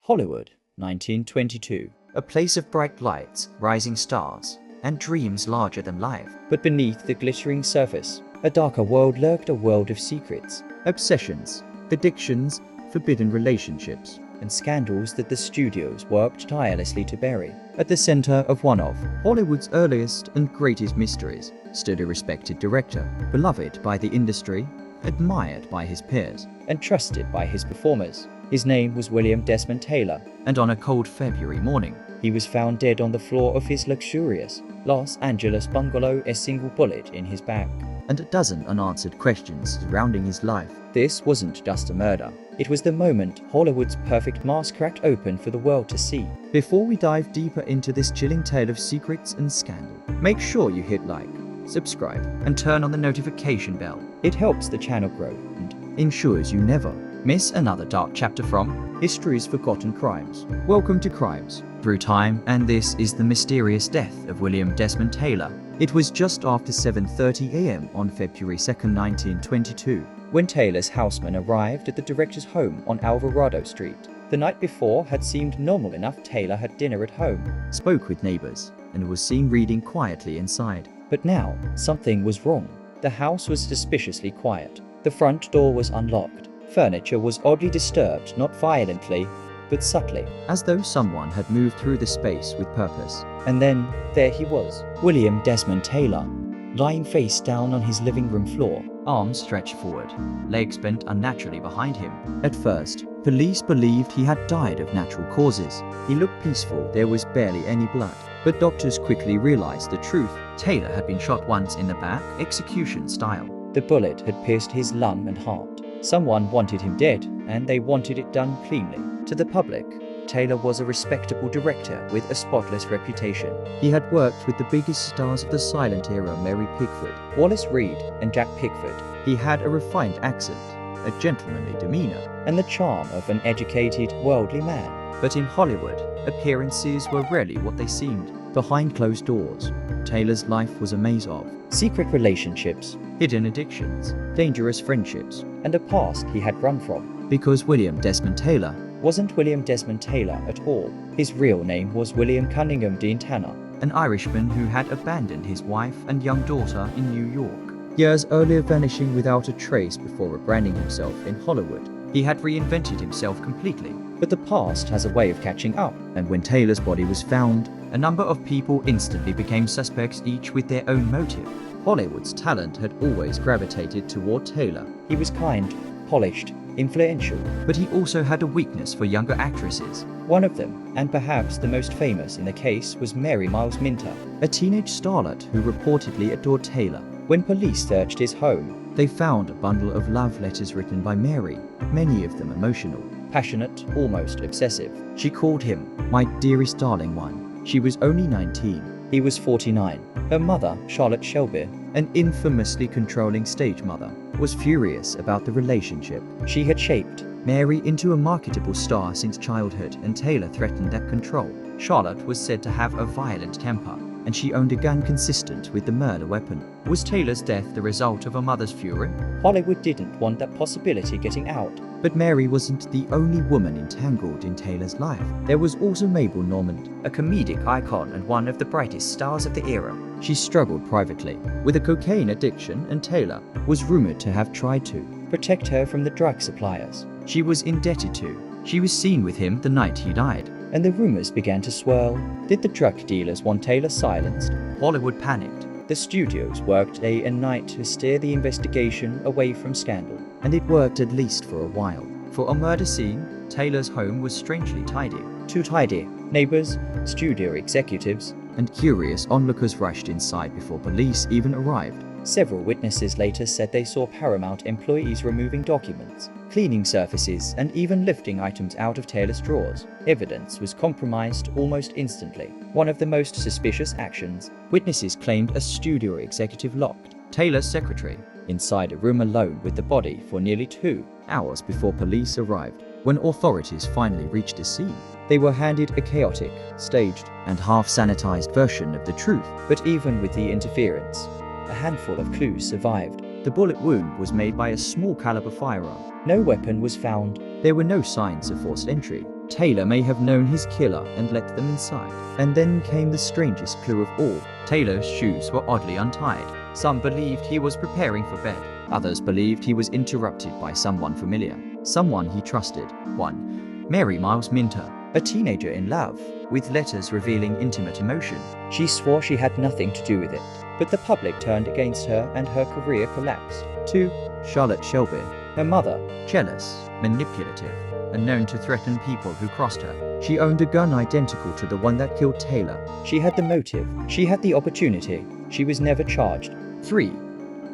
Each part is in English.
Hollywood, 1922. A place of bright lights, rising stars, and dreams larger than life. But beneath the glittering surface, a darker world lurked, a world of secrets, obsessions, addictions, forbidden relationships, and scandals that the studios worked tirelessly to bury. At the center of one of Hollywood's earliest and greatest mysteries stood a respected director, beloved by the industry, admired by his peers, and trusted by his performers. His name was William Desmond Taylor, and on a cold February morning, he was found dead on the floor of his luxurious Los Angeles bungalow, a single bullet in his back, and a dozen unanswered questions surrounding his life. This wasn't just a murder. It was the moment Hollywood's perfect mask cracked open for the world to see. Before we dive deeper into this chilling tale of secrets and scandal, make sure you hit like, subscribe, and turn on the notification bell. It helps the channel grow and ensures you never miss another dark chapter from history's forgotten crimes. Welcome to Crimes Through Time, and this is the mysterious death of William Desmond Taylor. It was just after 7:30 a.m. on February 2nd, 1922, when Taylor's houseman arrived at the director's home on Alvarado Street. The night before had seemed normal enough. Taylor had dinner at home, spoke with neighbors, and was seen reading quietly inside. But now, something was wrong. The house was suspiciously quiet. The front door was unlocked. Furniture was oddly disturbed, not violently, but subtly, as though someone had moved through the space with purpose. And then, there he was, William Desmond Taylor, lying face down on his living room floor, arms stretched forward, legs bent unnaturally behind him. At first, police believed he had died of natural causes. He looked peaceful, there was barely any blood. But doctors quickly realized the truth. Taylor had been shot once in the back, execution style. The bullet had pierced his lung and heart. Someone wanted him dead, and they wanted it done cleanly. To the public, Taylor was a respectable director with a spotless reputation. He had worked with the biggest stars of the silent era, Mary Pickford, Wallace Reid, and Jack Pickford. He had a refined accent, a gentlemanly demeanor, and the charm of an educated, worldly man. But in Hollywood, appearances were rarely what they seemed. Behind closed doors, Taylor's life was a maze of secret relationships, hidden addictions, dangerous friendships, and a past he had run from. Because William Desmond Taylor wasn't William Desmond Taylor at all. His real name was William Cunningham Dean Tanner, an Irishman who had abandoned his wife and young daughter in New York, years earlier vanishing without a trace before rebranding himself in Hollywood. He had reinvented himself completely. But the past has a way of catching up, and when Taylor's body was found, a number of people instantly became suspects, each with their own motive. Hollywood's talent had always gravitated toward Taylor. He was kind, polished, influential, but he also had a weakness for younger actresses. One of them, and perhaps the most famous in the case, was Mary Miles Minter, a teenage starlet who reportedly adored Taylor. When police searched his home, they found a bundle of love letters written by Mary, many of them emotional, passionate, almost obsessive. She called him "my dearest darling one." She was only 19. He was 49. Her mother, Charlotte Shelby, an infamously controlling stage mother, was furious about the relationship. She had shaped Mary into a marketable star since childhood, and Taylor threatened that control. Charlotte was said to have a violent temper, and she owned a gun consistent with the murder weapon. Was Taylor's death the result of a mother's fury? Hollywood didn't want that possibility getting out. But Mary wasn't the only woman entangled in Taylor's life. There was also Mabel Normand, a comedic icon and one of the brightest stars of the era. She struggled privately with a cocaine addiction, and Taylor was rumored to have tried to protect her from the drug suppliers she was indebted to. She was seen with him the night he died, and the rumors began to swirl. Did the drug dealers want Taylor silenced? Hollywood panicked. The studios worked day and night to steer the investigation away from scandal, and it worked at least for a while. For a murder scene, Taylor's home was strangely tidy. Too tidy. Neighbors, studio executives, and curious onlookers rushed inside before police even arrived. Several witnesses later said they saw Paramount employees removing documents, cleaning surfaces, and even lifting items out of Taylor's drawers. Evidence was compromised almost instantly. One of the most suspicious actions, witnesses claimed a studio executive locked Taylor's secretary inside a room alone with the body for nearly 2 hours before police arrived. When authorities finally reached the scene, they were handed a chaotic, staged, and half-sanitized version of the truth. But even with the interference, a handful of clues survived. The bullet wound was made by a small caliber firearm. No weapon was found. There were no signs of forced entry. Taylor may have known his killer and let them inside. And then came the strangest clue of all. Taylor's shoes were oddly untied. Some believed he was preparing for bed. Others believed he was interrupted by someone familiar. Someone he trusted. 1. Mary Miles Minter, a teenager in love, with letters revealing intimate emotion. She swore she had nothing to do with it, but the public turned against her and her career collapsed. 2. Charlotte Shelby, her mother, jealous, manipulative, and known to threaten people who crossed her. She owned a gun identical to the one that killed Taylor. She had the motive. She had the opportunity. She was never charged. 3.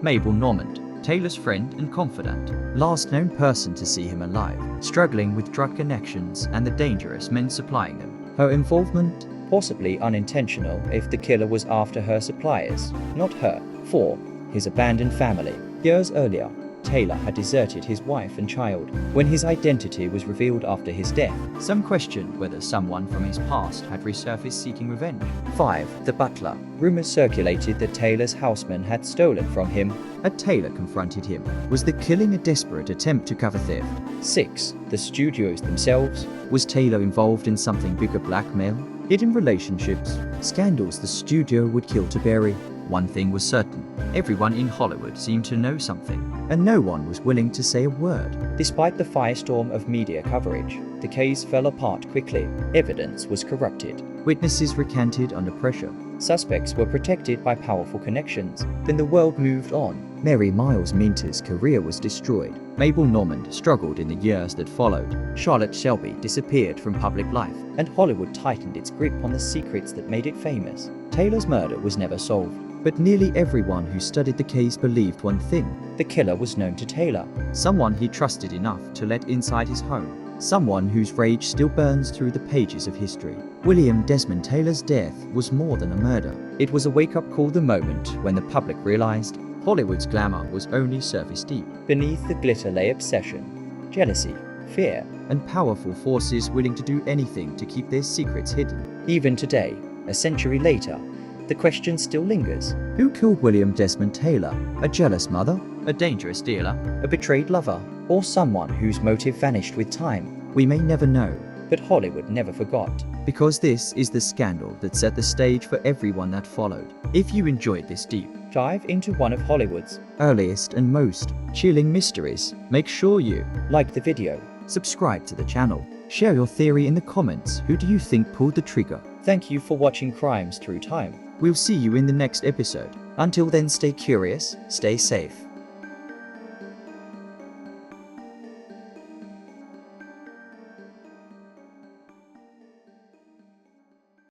Mabel Normand, Taylor's friend and confidant, last known person to see him alive, struggling with drug connections and the dangerous men supplying them. Her involvement, possibly unintentional if the killer was after her suppliers, not her. 4. His abandoned family. Years earlier, Taylor had deserted his wife and child. When his identity was revealed after his death, some questioned whether someone from his past had resurfaced seeking revenge. 5. The butler. Rumors circulated that Taylor's houseman had stolen from him. Had Taylor confronted him? Was the killing a desperate attempt to cover theft? 6. The studios themselves. Was Taylor involved in something bigger? Blackmail? Hidden relationships? Scandals the studio would kill to bury? One thing was certain. Everyone in Hollywood seemed to know something, and no one was willing to say a word. Despite the firestorm of media coverage, the case fell apart quickly. Evidence was corrupted. Witnesses recanted under pressure. Suspects were protected by powerful connections. Then the world moved on. Mary Miles Minter's career was destroyed. Mabel Normand struggled in the years that followed. Charlotte Shelby disappeared from public life, and Hollywood tightened its grip on the secrets that made it famous. Taylor's murder was never solved, but nearly everyone who studied the case believed one thing. The killer was known to Taylor, someone he trusted enough to let inside his home. Someone whose rage still burns through the pages of history. William Desmond Taylor's death was more than a murder. It was a wake-up call, the moment when the public realized Hollywood's glamour was only surface deep. Beneath the glitter lay obsession, jealousy, fear, and powerful forces willing to do anything to keep their secrets hidden. Even today, a century later, the question still lingers. Who killed William Desmond Taylor? A jealous mother? A dangerous dealer? A betrayed lover? Or someone whose motive vanished with time? We may never know, but Hollywood never forgot. Because this is the scandal that set the stage for everyone that followed. If you enjoyed this deep dive into one of Hollywood's earliest and most chilling mysteries, make sure you like the video, subscribe to the channel, share your theory in the comments. Who do you think pulled the trigger? Thank you for watching Crimes Through Time. We'll see you in the next episode. Until then, stay curious, stay safe.